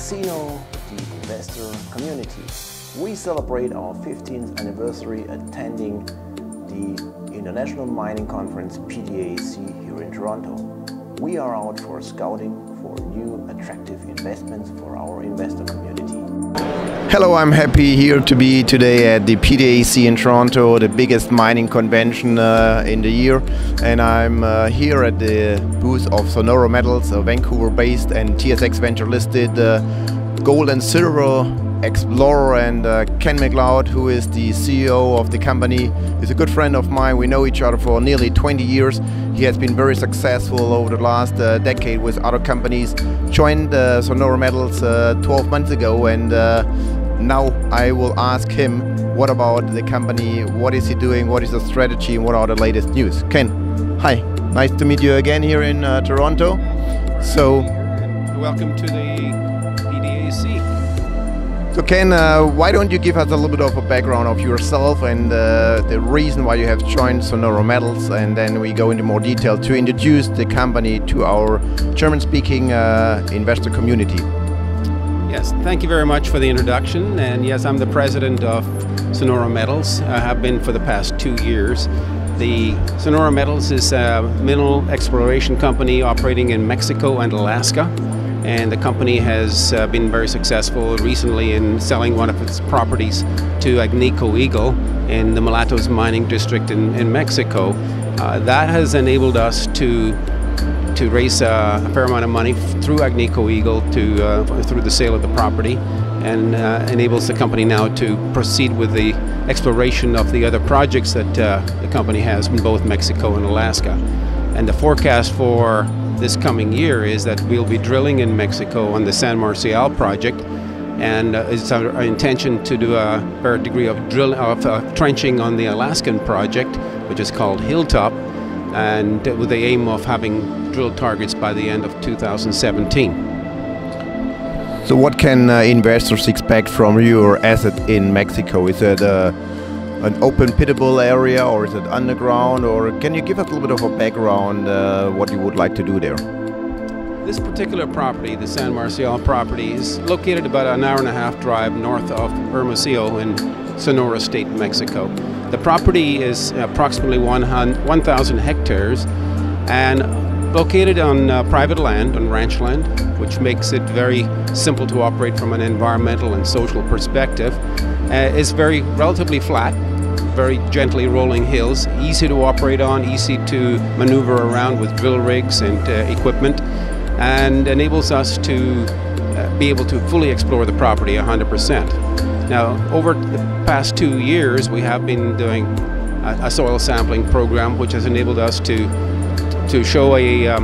AXINO, the investor community. We celebrate our 15th anniversary attending the International Mining Conference PDAC here in Toronto. We are out for scouting for new attractive investments for our investor community. Hello, I'm happy here to be today at the PDAC in Toronto, the biggest mining convention in the year. And I'm here at the booth of Sonoro Metals, a Vancouver-based and TSX venture-listed gold and silver explorer. And Ken McLeod, who is the CEO of the company, is a good friend of mine. We know each other for nearly 20 years. He has been very successful over the last decade with other companies. Joined Sonoro Metals 12 months ago, and now I will ask him what about the company, what is he doing, what is the strategy, and what are the latest news. Ken, hi, nice to meet you again here in Toronto. So, welcome to the PDAC. So Ken, why don't you give us a little bit of a background of yourself and the reason why you have joined Sonoro Metals, and then we go into more detail to introduce the company to our German-speaking investor community. Yes, thank you very much for the introduction. And yes, I'm the president of Sonoro Metals. I have been for the past 2 years. The Sonoro Metals is a mineral exploration company operating in Mexico and Alaska. And the company has been very successful recently in selling one of its properties to Agnico-Eagle in the Mulatos mining district in Mexico. That has enabled us to raise a fair amount of money through Agnico-Eagle through the sale of the property, and enables the company now to proceed with the exploration of the other projects that the company has in both Mexico and Alaska. And the forecast for this coming year is that we'll be drilling in Mexico on the San Marcial project, and it's our intention to do a fair degree of trenching on the Alaskan project, which is called Hilltop, and with the aim of having drill targets by the end of 2017. So what can investors expect from your asset in Mexico? Is it an open pittable area, or is it underground, or can you give us a little bit of a background what you would like to do there? This particular property, the San Marcial property, is located about an hour-and-a-half drive north of Hermosillo in Sonora State, Mexico. The property is approximately 1,000 hectares and located on private land, on ranch land, which makes it very simple to operate from an environmental and social perspective. It's relatively flat, very gently rolling hills, easy to operate on, easy to maneuver around with drill rigs and equipment, and enables us to be able to fully explore the property 100%. Now, over the past 2 years, we have been doing a soil sampling program, which has enabled us to show a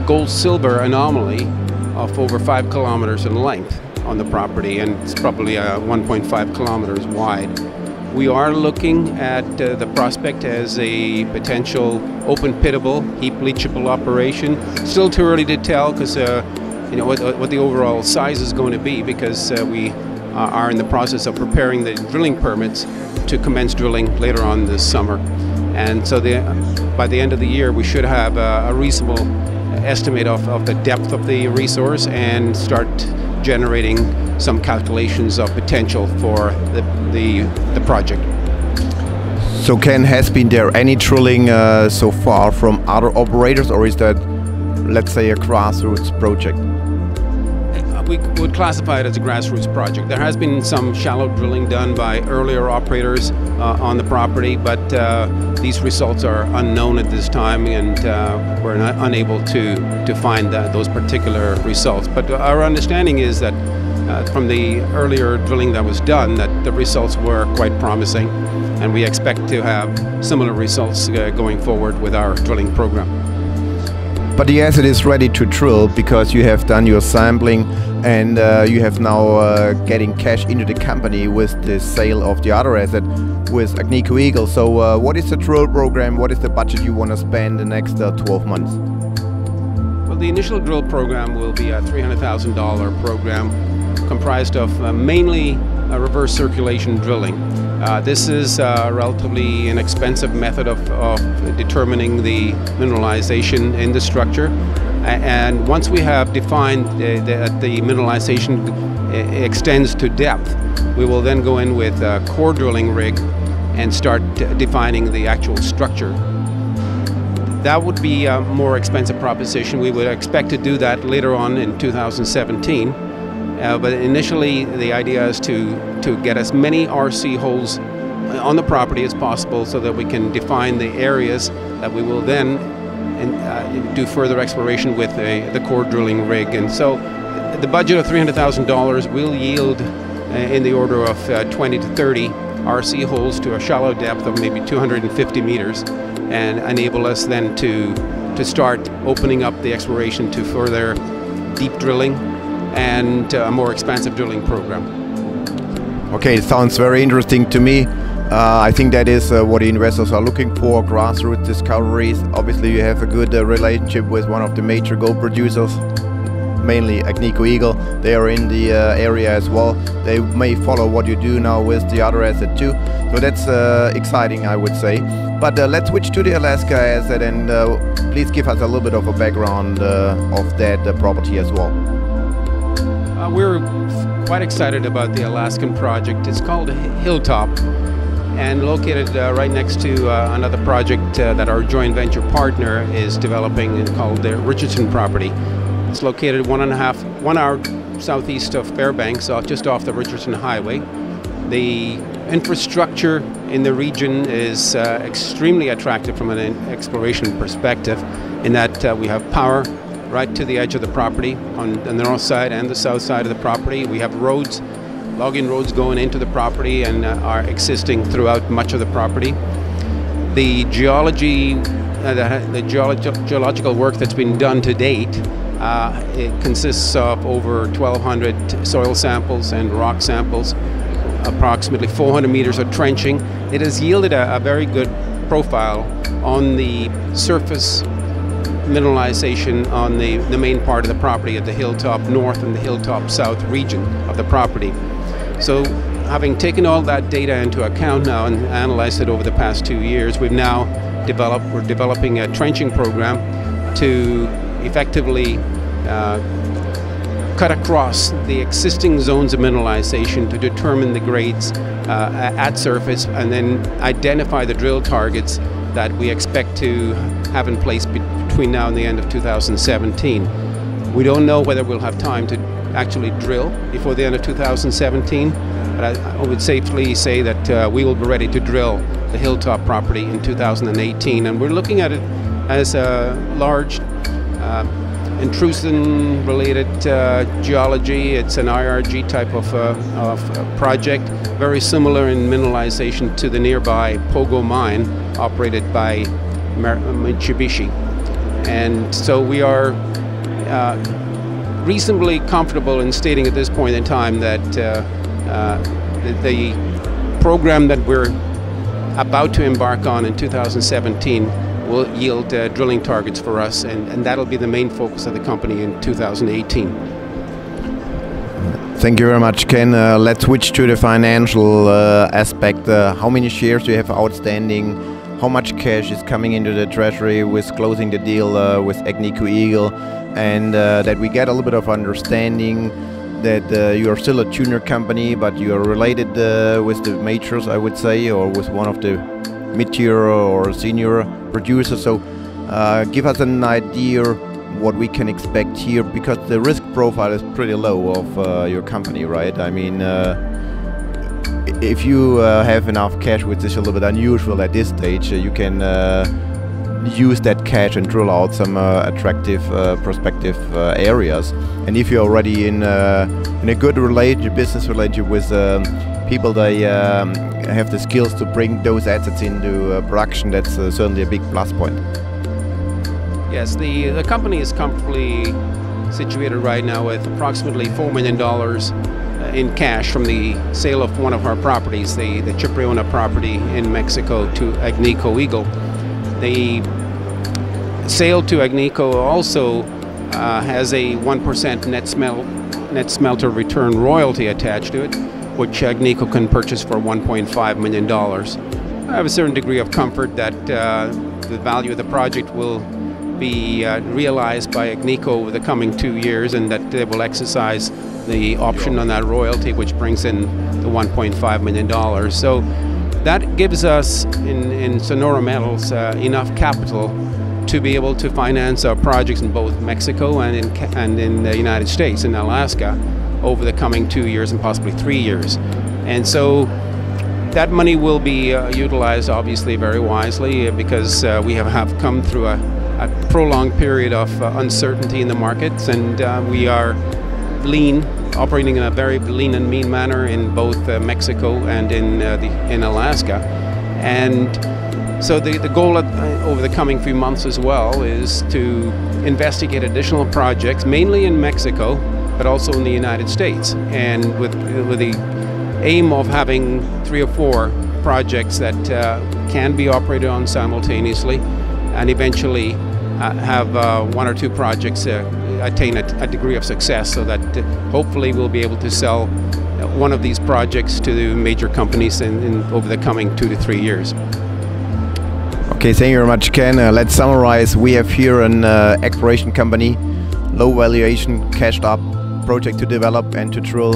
gold-silver anomaly of over 5 kilometers in length on the property, and it's probably 1.5 kilometers wide. We are looking at the prospect as a potential open pittable, heap leachable operation. Still too early to tell, because you know what the overall size is going to be, because we are in the process of preparing the drilling permits to commence drilling later on this summer. And so by the end of the year, we should have a reasonable estimate of the depth of the resource and start generating some calculations of potential for the project. So Ken, has been there any drilling so far from other operators, or is that, let's say, a grassroots project? We would classify it as a grassroots project. There has been some shallow drilling done by earlier operators on the property, but these results are unknown at this time, and we're unable to find those particular results. But our understanding is that from the earlier drilling that was done, that the results were quite promising, and we expect to have similar results going forward with our drilling program. But the asset is ready to drill because you have done your sampling, and you have now getting cash into the company with the sale of the other asset with Agnico-Eagle. So what is the drill program? What is the budget you want to spend the next 12 months? Well, the initial drill program will be a $300,000 program comprised of mainly reverse circulation drilling. This is a relatively inexpensive method of determining the mineralization in the structure. And once we have defined that the mineralization extends to depth, we will then go in with a core drilling rig and start defining the actual structure. That would be a more expensive proposition. We would expect to do that later on in 2017. But initially, the idea is to get as many RC holes on the property as possible so that we can define the areas that we will then do further exploration with the core drilling rig. And so the budget of $300,000 will yield in the order of 20 to 30 RC holes to a shallow depth of maybe 250 meters, and enable us then to start opening up the exploration to further deep drilling and a more expansive drilling program. Okay, it sounds very interesting to me. I think that is what the investors are looking for, grassroots discoveries. Obviously you have a good relationship with one of the major gold producers, mainly Agnico-Eagle. They are in the area as well. They may follow what you do now with the other asset too. So that's exciting, I would say. But let's switch to the Alaska asset, and please give us a little bit of a background of that property as well. We're quite excited about the Alaskan project. It's called Hilltop, and located right next to another project that our joint venture partner is developing, called the Richardson property. It's located 1 hour southeast of Fairbanks, just off the Richardson Highway. The infrastructure in the region is extremely attractive from an exploration perspective, in that we have power right to the edge of the property on the north side and the south side of the property. We have roads, logging roads going into the property and are existing throughout much of the property. The geology, the geological work that's been done to date, it consists of over 1,200 soil samples and rock samples, approximately 400 meters of trenching. It has yielded a very good profile on the surface mineralization on the main part of the property at the Hilltop North and the Hilltop South region of the property. So having taken all that data into account now and analyzed it over the past 2 years, we're developing a trenching program to effectively cut across the existing zones of mineralization to determine the grades at surface, and then identify the drill targets that we expect to have in place between now and the end of 2017. We don't know whether we'll have time to actually drill before the end of 2017, but I would safely say that we will be ready to drill the Hilltop property in 2018, and we're looking at it as a large intrusion-related geology. It's an IRG type of project, very similar in mineralization to the nearby Pogo mine operated by Mitsubishi. And so we are reasonably comfortable in stating at this point in time that the program that we're about to embark on in 2017 will yield drilling targets for us, and that'll be the main focus of the company in 2018. Thank you very much, Ken. Let's switch to the financial aspect. How many shares do you have outstanding? How much cash is coming into the treasury with closing the deal with Agnico-Eagle? And that we get a little bit of understanding that you are still a junior company, but you are related with the majors, I would say, or with one of the mid-tier or senior producers. So give us an idea what we can expect here, because the risk profile is pretty low of your company, right? I mean, if you have enough cash, which is a little bit unusual at this stage, you can use that cash and drill out some attractive prospective areas. And if you're already in a good business relationship with people that have the skills to bring those assets into production, that's certainly a big plus point. Yes, the company is comfortably situated right now with approximately $4 million in cash from the sale of one of our properties, the Chipriona property in Mexico, to Agnico-Eagle. The sale to Agnico also has a 1% net smelter return royalty attached to it. which Agnico can purchase for $1.5 million. I have a certain degree of comfort that the value of the project will be realized by Agnico over the coming 2 years, and that they will exercise the option on that royalty, which brings in the $1.5 million. So that gives us in Sonoro Metals enough capital to be able to finance our projects in both Mexico and in the United States, in Alaska, over the coming 2 years and possibly 3 years. And so that money will be utilized obviously very wisely, because we have come through a prolonged period of uncertainty in the markets, and we are lean, operating in a very lean and mean manner in both Mexico and in Alaska. And so the goal over the coming few months as well is to investigate additional projects, mainly in Mexico, but also in the United States, and with the aim of having 3 or 4 projects that can be operated on simultaneously, and eventually have 1 or 2 projects attain a degree of success, so that hopefully we'll be able to sell one of these projects to major companies over the coming 2 to 3 years. Okay, thank you very much, Ken. Let's summarize. We have here an exploration company, low valuation, cashed up, project to develop and to drill,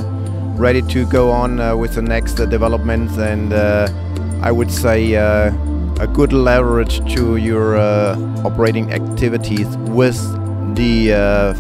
ready to go on with the next developments, and I would say a good leverage to your operating activities, with the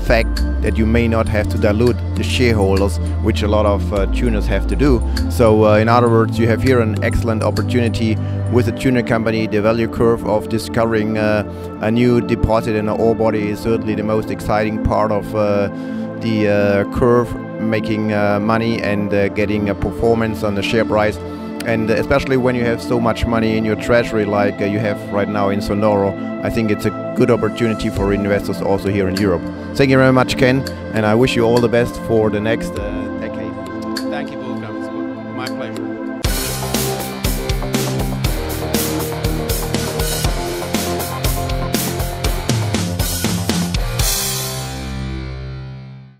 fact that you may not have to dilute the shareholders, which a lot of tuners have to do. So in other words, you have here an excellent opportunity with a tuner company. The value curve of discovering a new deposit in an ore body is certainly the most exciting part of the curve, making money and getting a performance on the share price. And especially when you have so much money in your treasury like you have right now in Sonoro, I think it's a good opportunity for investors also here in Europe. Thank you very much, Ken, and I wish you all the best for the next